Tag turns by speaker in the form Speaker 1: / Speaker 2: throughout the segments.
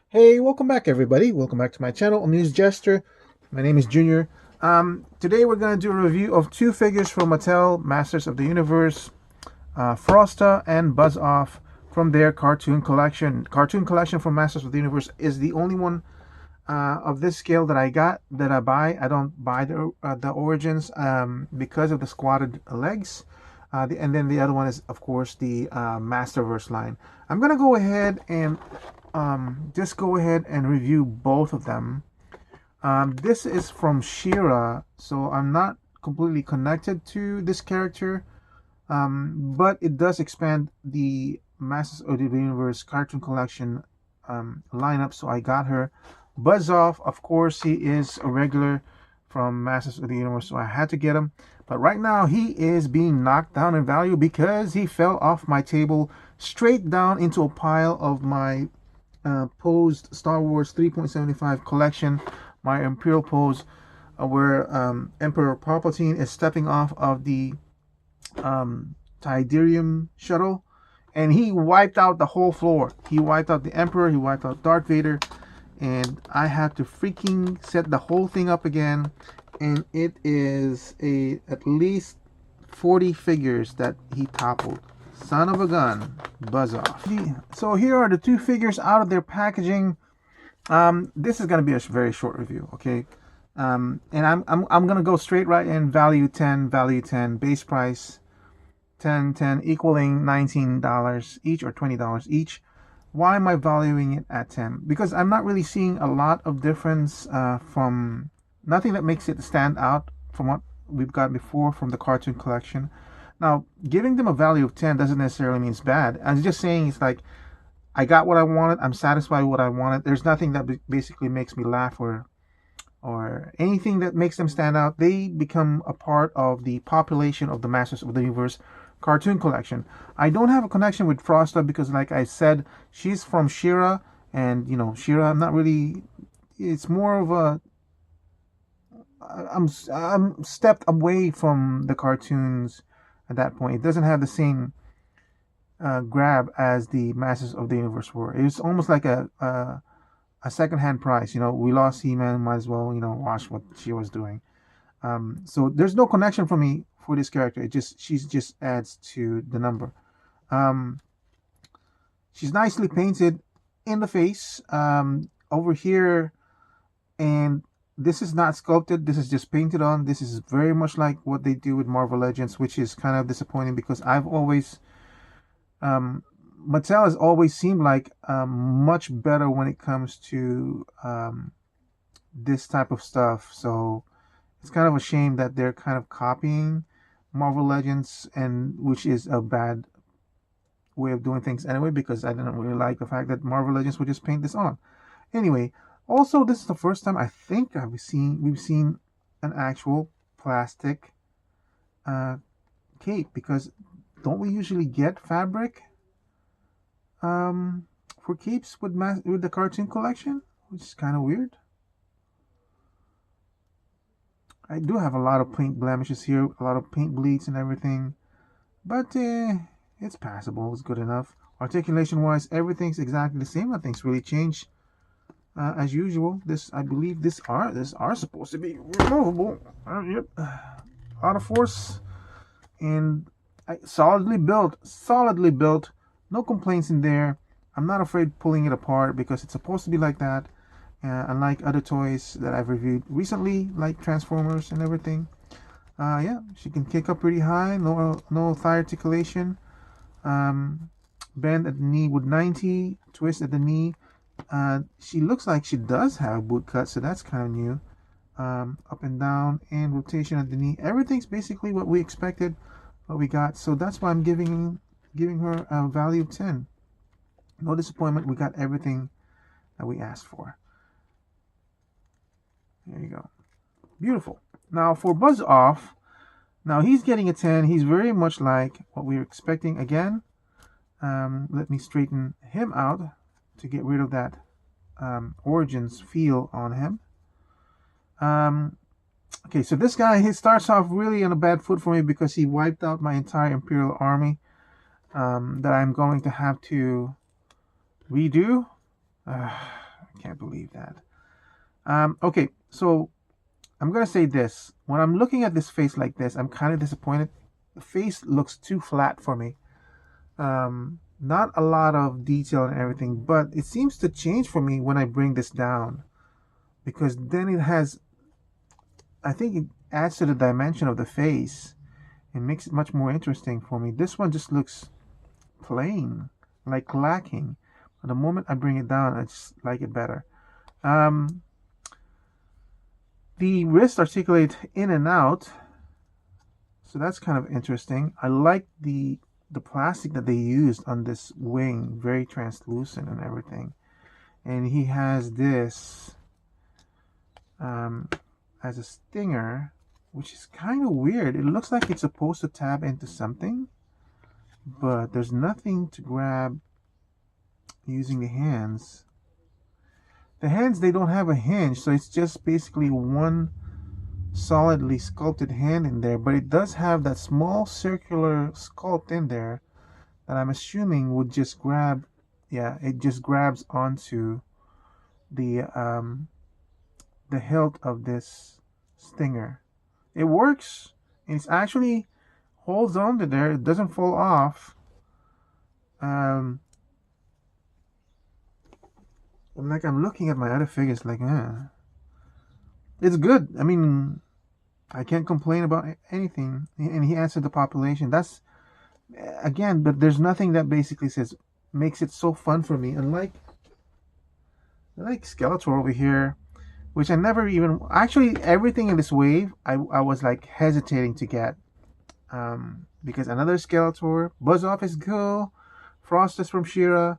Speaker 1: Hey, welcome back everybody. Welcome back to my channel. I'm Jester. My name is Junior. Today we're going to do a review of two figures from Mattel, Masters of the Universe, Frosta and Buzz Off from their cartoon collection. Cartoon collection from Masters of the Universe is the only one of this scale that I buy. I don't buy the Origins because of the squatted legs. And then the other one is, of course, the Masterverse line. I'm going to go ahead and just go ahead and review both of them. This is from She-Ra, so I'm not completely connected to this character, but it does expand the Masters of the Universe cartoon collection lineup, so I got her. Buzz Off, of course, he is a regular from Masters of the Universe, so I had to get him. But right now, he is being knocked down in value because he fell off my table straight down into a pile of my posed Star Wars 3.75 collection, my Imperial pose, where Emperor Palpatine is stepping off of the Tidarium shuttle, and he wiped out the whole floor. He wiped out the Emperor, he wiped out Darth Vader, and I had to freaking set the whole thing up again. And it is at least 40 figures that he toppled. Son of a gun. Buzz Off. So here are the two figures out of their packaging. This is going to be a very short review, okay? And I'm going to go straight right in. Value 10, base price 10, equaling $19 each or $20 each. Why am I valuing it at 10? Because I'm not really seeing a lot of difference from nothing that makes it stand out from what we've got before from the cartoon collection. Now, giving them a value of 10 doesn't necessarily mean it's bad. I'm just saying it's like, I got what I wanted. I'm satisfied with what I wanted. There's nothing that basically makes me laugh or anything that makes them stand out. They become a part of the population of the Masters of the Universe cartoon collection. I don't have a connection with Frosta because, like I said, she's from She-Ra, and She-Ra, I'm not really. It's more of a. I'm stepped away from the cartoons at that point. It doesn't have the same grab as the Masters of the Universe were. It was almost like a second-hand price. We lost He-Man, might as well watch what she was doing. So there's no connection for me for this character. She just adds to the number. She's nicely painted in the face over here, and this is not sculpted. This is just painted on. This is very much like what they do with Marvel Legends, which is kind of disappointing because I've always Mattel has always seemed like much better when it comes to this type of stuff. So it's kind of a shame that they're kind of copying Marvel Legends, and which is a bad way of doing things anyway, because I didn't really like the fact that Marvel Legends would just paint this on. Anyway, also this is the first time I think we've seen an actual plastic cape, because don't we usually get fabric for capes with the cartoon collection, which is kind of weird. I do have a lot of paint blemishes here, a lot of paint bleeds and everything, but it's passable. It's good enough. Articulation wise, everything's exactly the same. Nothing's really changed as usual. I believe this are supposed to be removable. Yep, out of force, and solidly built. No complaints in there. I'm not afraid pulling it apart because it's supposed to be like that. Unlike other toys that I've reviewed recently, like Transformers and everything. Yeah, she can kick up pretty high. No thigh articulation. Bend at the knee with 90. Twist at the knee. She looks like she does have a boot cut, so that's kind of new. Up and down and rotation at the knee. Everything's basically what we expected, what we got. So that's why I'm giving her a value of 10. No disappointment. We got everything that we asked for. There you go. Beautiful. Now for Buzz Off, now he's getting a 10. He's very much like what we were expecting. Again, let me straighten him out to get rid of that Origins feel on him. Okay, so this guy, he starts off really on a bad foot for me because he wiped out my entire Imperial army that I'm going to have to redo. I can't believe that. Okay, so I'm gonna say this. When I'm looking at this face like this, I'm kind of disappointed. The face looks too flat for me. Not a lot of detail and everything, but it seems to change for me when I bring this down, because then it has, I think it adds to the dimension of the face and makes it much more interesting for me. This one just looks plain, like lacking. But the moment I bring it down, I just like it better. The wrist articulate in and out, so that's kind of interesting. I like the plastic that they used on this wing, very translucent and everything. And he has this as a stinger, which is kind of weird. It looks like it's supposed to tab into something, but there's nothing to grab using the hands. The hands, they don't have a hinge, so it's just basically one solidly sculpted hand in there, but it does have that small circular sculpt in there that I'm assuming would just grab, yeah, it just grabs onto the hilt of this stinger. It works. It's actually holds on to there. It doesn't fall off. Like I'm looking at my other figures, like, it's good. I mean, I can't complain about anything. And he answered the population. That's again, but there's nothing that basically says makes it so fun for me. Unlike Skeletor over here, which I never even actually everything in this wave I was like hesitating to get. Because another Skeletor, Buzz-Off is cool, Frosta is from She-Ra,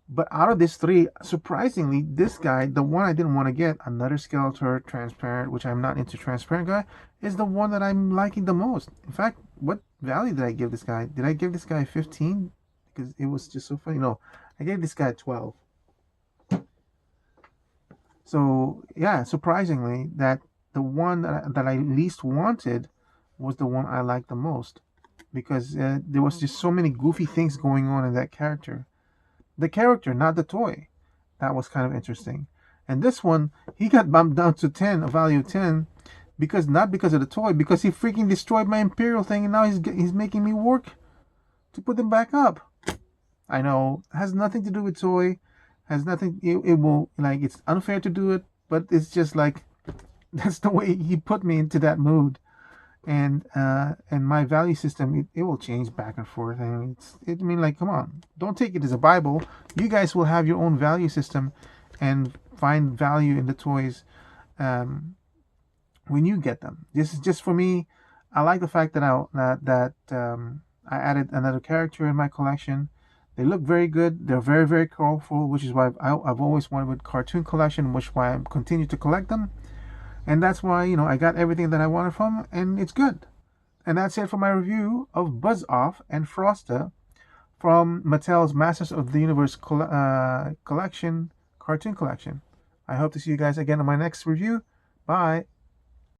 Speaker 1: but out of these three, surprisingly, this guy, the one I didn't want to get, another Skeletor transparent, which I'm not into transparent guy, is the one that I'm liking the most. In fact, what value did I give this guy? Did I give this guy 15? Because it was just so funny. No, I gave this guy 12. So yeah, surprisingly, that the one that I least wanted was the one I liked the most, because there was just so many goofy things going on in that character. The character, not the toy. That was kind of interesting. And this one, he got bumped down to 10, a value of 10, because not because of the toy, because he freaking destroyed my Imperial thing, and now he's making me work to put them back up. I know, it has nothing to do with toy, has nothing. It will, like, it's unfair to do it, but it's just like that's the way he put me into that mood. And my value system, it will change back and forth. And I mean, like, come on, don't take it as a Bible. You guys will have your own value system and find value in the toys when you get them. This is just for me. I like the fact that I added another character in my collection. They look very good. They're very, very colorful, which is why I've always wanted with cartoon collection, which is why I continue to collect them. And that's why, I got everything that I wanted from, and it's good. And that's it for my review of Buzz-Off and Frosta from Mattel's Masters of the Universe collection, cartoon collection. I hope to see you guys again on my next review. Bye.